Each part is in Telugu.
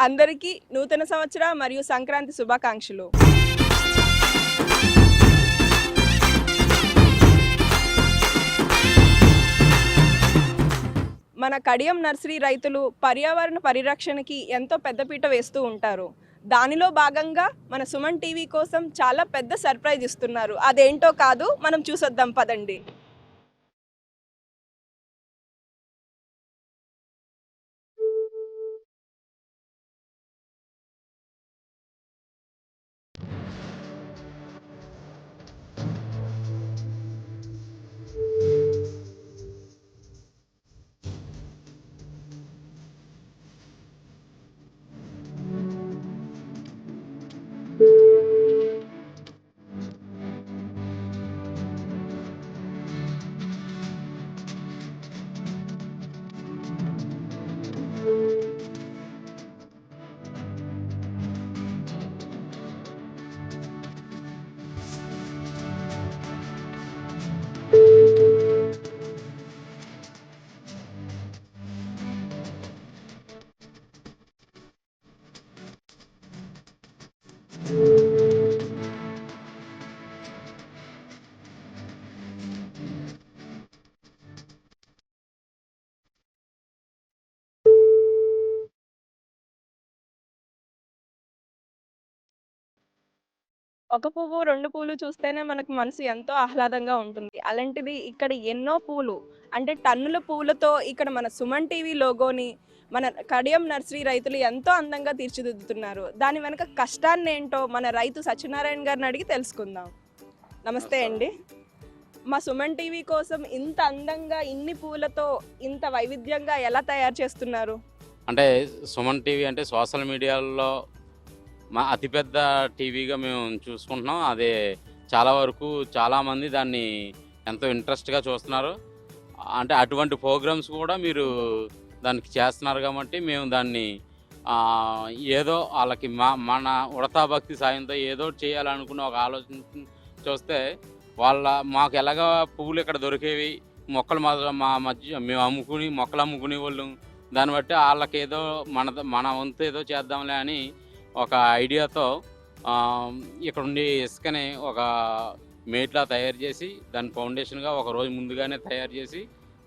అందరికీ నూతన సంవత్సర మరియు సంక్రాంతి శుభాకాంక్షలు. మన కడియం నర్సరీ రైతులు పర్యావరణ పరిరక్షణకి ఎంతో పెద్దపీట వేస్తూ ఉంటారు. దానిలో భాగంగా మన సుమన్ టీవీ కోసం చాలా పెద్ద సర్ప్రైజ్ ఇస్తున్నారు. అదేంటో కాదు, మనం చూసొద్దాం పదండి. ఒక పువ్వు, 2 పూలు చూస్తేనే మనకు మనసు ఎంతో ఆహ్లాదంగా ఉంటుంది. అలాంటిది ఇక్కడ ఎన్నో పూలు, అంటే టన్నుల పూలతో ఇక్కడ మన సుమన్ టీవీ లోగోని మన కడియం నర్సరీ రైతులు ఎంతో అందంగా తీర్చిదిద్దుతున్నారు. దాని వెనక కష్టాన్నేంటో మన రైతు సత్యనారాయణ గారిని అడిగి తెలుసుకుందాం. నమస్తే అండి. మా సుమన్ టీవీ కోసం ఇంత అందంగా ఇన్ని పూలతో ఇంత వైవిధ్యంగా ఎలా తయారు చేస్తున్నారు? అంటే సుమన్ టీవీ అంటే సోషల్ మీడియాలో మా అతిపెద్ద టీవీగా మేము చూసుకుంటున్నాం. అదే చాలా వరకు చాలామంది దాన్ని ఎంతో ఇంట్రెస్ట్గా చూస్తున్నారు. అంటే అటువంటి ప్రోగ్రామ్స్ కూడా మీరు దానికి చేస్తున్నారు కాబట్టి మేము దాన్ని ఏదో వాళ్ళకి మన ఉడతా భక్తి సాయంతో ఏదో చేయాలనుకున్న ఒక ఆలోచన చూస్తే మాకు ఎలాగ పువ్వులు ఇక్కడ దొరికేవి, మొక్కలు మా మధ్య మేము మొక్కలు అమ్ముకునే వాళ్ళు, దాన్ని బట్టి వాళ్ళకి ఏదో మన వంతు ఏదో చేద్దాంలే అని ఒక ఐడియాతో ఇక్కడ ఉండి ఇసుకని ఒక మేట్లా తయారు చేసి దాని ఫౌండేషన్గా ఒక రోజు ముందుగానే తయారు చేసి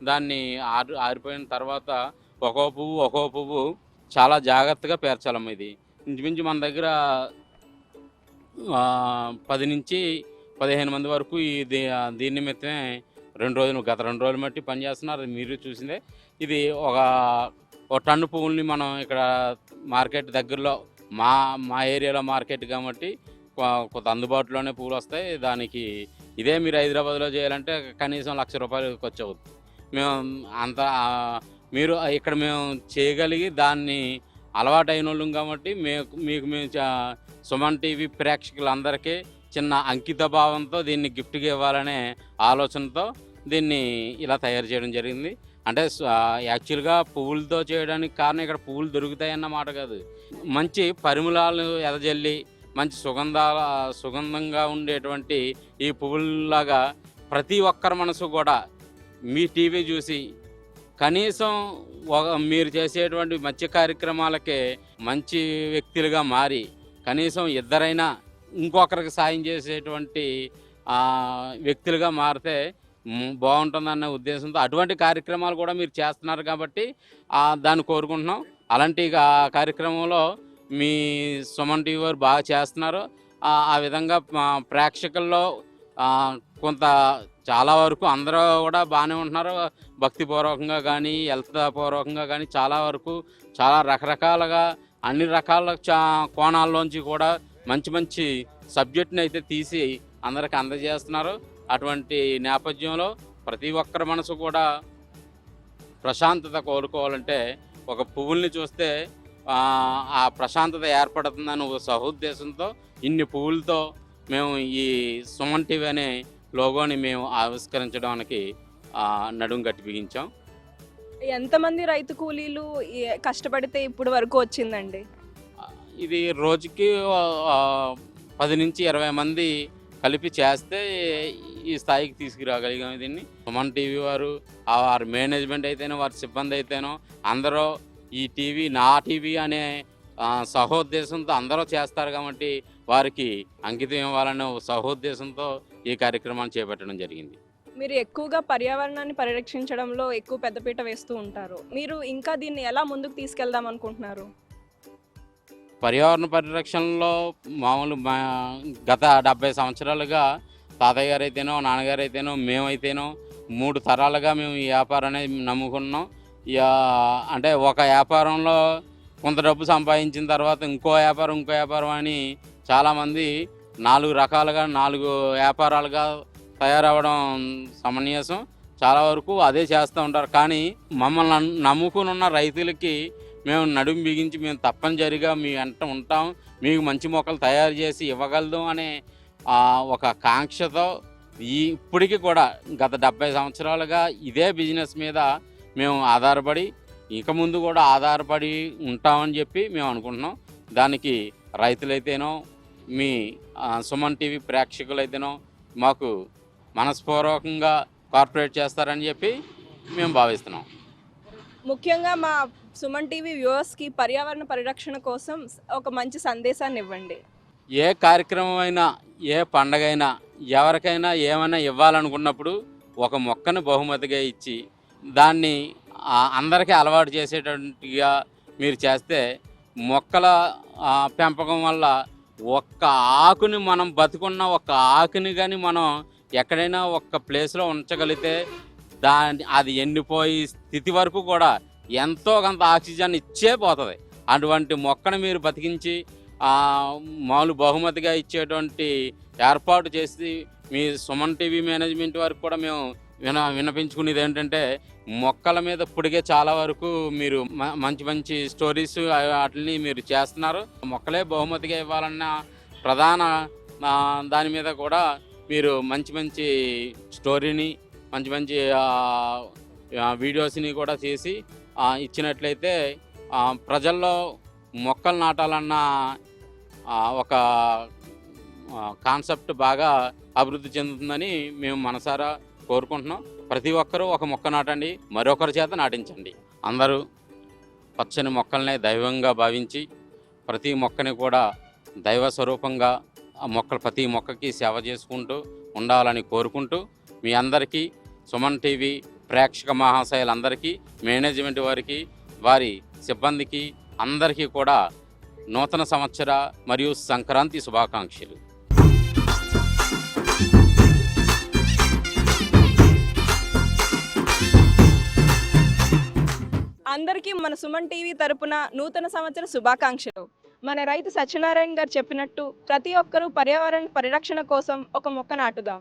దాన్ని ఆరిపోయిన తర్వాత ఒక్కో పువ్వు చాలా జాగ్రత్తగా పేర్చాలమ్మ. ఇది ఇంచుమించు మన దగ్గర 10 నుంచి 15 మంది వరకు దీని నిమిత్తమే గత 2 రోజులు మట్టి పనిచేస్తున్నారు. మీరు చూసిందే. ఇది ఒక టన్ను పువ్వుల్ని మనం ఇక్కడ మార్కెట్ దగ్గరలో మా ఏరియాలో మార్కెట్ కాబట్టి కొంత అందుబాటులోనే పూలు వస్తాయి. దానికి ఇదే మీరు హైదరాబాద్లో చేయాలంటే కనీసం ₹1,00,000 ఖర్చు అవుతుంది. మేము మీరు ఇక్కడ మేము చేయగలిగి దాన్ని అలవాటైన వాళ్ళం కాబట్టి మేము సుమన్ టీవీ ప్రేక్షకులందరికీ చిన్న అంకిత భావంతో దీన్ని గిఫ్ట్గా ఇవ్వాలనే ఆలోచనతో దీన్ని ఇలా తయారు చేయడం జరిగింది. అంటే యాక్చువల్గా పువ్వులతో చేయడానికి కారణం ఇక్కడ పువ్వులు దొరుకుతాయన్న మాట కాదు, మంచి పరిమళాలు ఎదజల్లి మంచి సుగంధంగా ఉండేటువంటి ఈ పువ్వుల్లాగా ప్రతి ఒక్కరి మనసు కూడా మీ టీవీ చూసి కనీసం మీరు చేసేటువంటి మంచి కార్యక్రమాలకే మంచి వ్యక్తులుగా మారి కనీసం ఇద్దరైనా ఇంకొకరికి సాయం చేసేటువంటి వ్యక్తులుగా మారితే బాగుంటుందన్న ఉద్దేశంతో అటువంటి కార్యక్రమాలు కూడా మీరు చేస్తున్నారు కాబట్టి దాన్ని కోరుకుంటున్నాం. అలాంటి కార్యక్రమంలో మీ సుమన్ టీవీ వారు బాగా చేస్తున్నారు. ఆ విధంగా ప్రేక్షకుల్లో కొంత చాలా వరకు అందరూ కూడా బాగానే ఉంటున్నారు. భక్తిపూర్వకంగా కానీ హెల్త్ పూర్వకంగా కానీ చాలా వరకు చాలా రకరకాలుగా అన్ని రకాల కోణాల్లోంచి కూడా మంచి సబ్జెక్ట్ని అయితే తీసి అందరికి అందజేస్తున్నారు. అటువంటి నేపథ్యంలో ప్రతి ఒక్కరి మనసు కూడా ప్రశాంతత కోరుకోవాలంటే ఒక పువ్వుల్ని చూస్తే ఆ ప్రశాంతత ఏర్పడుతుందని ఒక సహోద్దేశంతో ఇన్ని పువ్వులతో మేము ఈ సుమన్ టీవీ అనే లోగోని మేము ఆవిష్కరించడానికి నడుం గట్టి బిగించాం. ఎంతమంది రైతు కూలీలు కష్టపడితే ఇప్పుడు వరకు వచ్చిందండి? ఇది రోజుకి 10 నుంచి 20 మంది కలిపి చేస్తే ఈ స్థాయికి తీసుకురాగలిగాం. దీన్ని సుమన్ టీవీ వారి మేనేజ్మెంట్ అయితేనో వారి సిబ్బంది అయితేనో అందరూ ఈ టీవీ నా టీవీ అనే సహోద్దేశంతో అందరూ చేస్తారు కాబట్టి వారికి అంకితం ఇవ్వాలనే సహోద్దేశంతో ఈ కార్యక్రమాన్ని చేపట్టడం జరిగింది. మీరు ఎక్కువగా పర్యావరణాన్ని పరిరక్షించడంలో ఎక్కువ పెద్దపీట వేస్తూ ఉంటారు. మీరు ఇంకా దీన్ని ఎలా ముందుకు తీసుకెళ్దాం అనుకుంటున్నారు? పర్యావరణ పరిరక్షణలో మామూలు గత 70 సంవత్సరాలుగా తాతయ్య గారు అయితేనో, నాన్నగారు అయితేనో, మేమైతేనో 3 తరాలుగా మేము ఈ వ్యాపారాన్ని నమ్ముకున్నాం. అంటే ఒక వ్యాపారంలో కొంత డబ్బు సంపాదించిన తర్వాత ఇంకో వ్యాపారం అని చాలామంది 4 రకాలుగా 4 వ్యాపారాలుగా తయారవ్వడం సమన్యాసం. చాలా వరకు అదే చేస్తూ ఉంటారు. కానీ మమ్మల్ని నమ్ముకుని ఉన్న రైతులకి మేము నడుము బిగించి మేము తప్పనిసరిగా మీ వెంట ఉంటాం, మీకు మంచి మొక్కలు తయారు చేసి ఇవ్వగలదు అనే ఒక కాంక్షతో ఇప్పటికీ కూడా గత 70 సంవత్సరాలుగా ఇదే బిజినెస్ మీద మేము ఆధారపడి ఇక ముందు కూడా ఆధారపడి ఉంటామని చెప్పి మేము అనుకుంటున్నాం. దానికి రైతులైతేనో, మీ సుమన్ టీవీ ప్రేక్షకులైతేనో మాకు మనస్పూర్వకంగా కోఆపరేట్ చేస్తారని చెప్పి మేము భావిస్తున్నాం. ముఖ్యంగా మా సుమన్ టీవీ వ్యూవర్స్కి పర్యావరణ పరిరక్షణ కోసం ఒక మంచి సందేశాన్ని ఇవ్వండి. ఏ కార్యక్రమం అయినా, ఏ పండగ అయినా, ఎవరికైనా ఏమైనా ఇవ్వాలనుకున్నప్పుడు ఒక మొక్కను బహుమతిగా ఇచ్చి దాన్ని అందరికీ అలవాటు చేసేటట్టుగా మీరు చేస్తే మొక్కల పెంపకం వల్ల ఒక్క ఆకుని మనం బతుకున్న ఒక్క ఆకుని కానీ మనం ఎక్కడైనా ఒక్క ప్లేస్లో ఉంచగలిగితే అది ఎండిపోయి స్థితి వరకు కూడా ఎంతో కొంత ఆక్సిజన్ ఇచ్చే పోతుంది. అటువంటి మొక్కను మీరు బతికించి మామూలు బహుమతిగా ఇచ్చేటువంటి ఏర్పాటు చేసి మీ సుమన్ టీవీ మేనేజ్మెంట్ వరకు కూడా మేము విన్నపించుకునేది ఏంటంటే, మొక్కల మీద ఇప్పటికే చాలా వరకు మీరు మంచి మంచి స్టోరీస్ వాటిని మీరు చేస్తున్నారు. మొక్కలే బహుమతిగా ఇవ్వాలన్న ప్రధాన దాని మీద కూడా మీరు మంచి మంచి స్టోరీని, మంచి మంచి వీడియోస్ని కూడా చేసి ఇచ్చినట్లయితే ప్రజల్లో మొక్కలు నాటాలన్న ఒక కాన్సెప్ట్ బాగా అభివృద్ధి చెందుతుందని మేము మనసారా కోరుకుంటున్నాం. ప్రతి ఒక్కరూ ఒక మొక్క నాటండి, మరొకరి చేత నాటించండి. అందరూ పచ్చని మొక్కల్ని దైవంగా భావించి ప్రతి మొక్కని కూడా దైవ స్వరూపంగా ప్రతి మొక్కకి సేవ చేసుకుంటూ ఉండాలని కోరుకుంటూ మీ అందరికీ, సుమన్ టీవీ ప్రేక్షక మహాశయులందరికీ, మేనేజ్మెంట్ వారికి, వారి సిబ్బందికి అందరికీ కూడా నూతన సంవత్సర మరియు సంక్రాంతి శుభాకాంక్షలు. అందరికీ మన సుమన్ టీవీ తరపున నూతన సంవత్సర శుభాకాంక్షలు. మన రైతు సత్యనారాయణ గారు చెప్పినట్టు ప్రతి ఒక్కరూ పర్యావరణ పరిరక్షణ కోసం ఒక మొక్క నాటుదాం.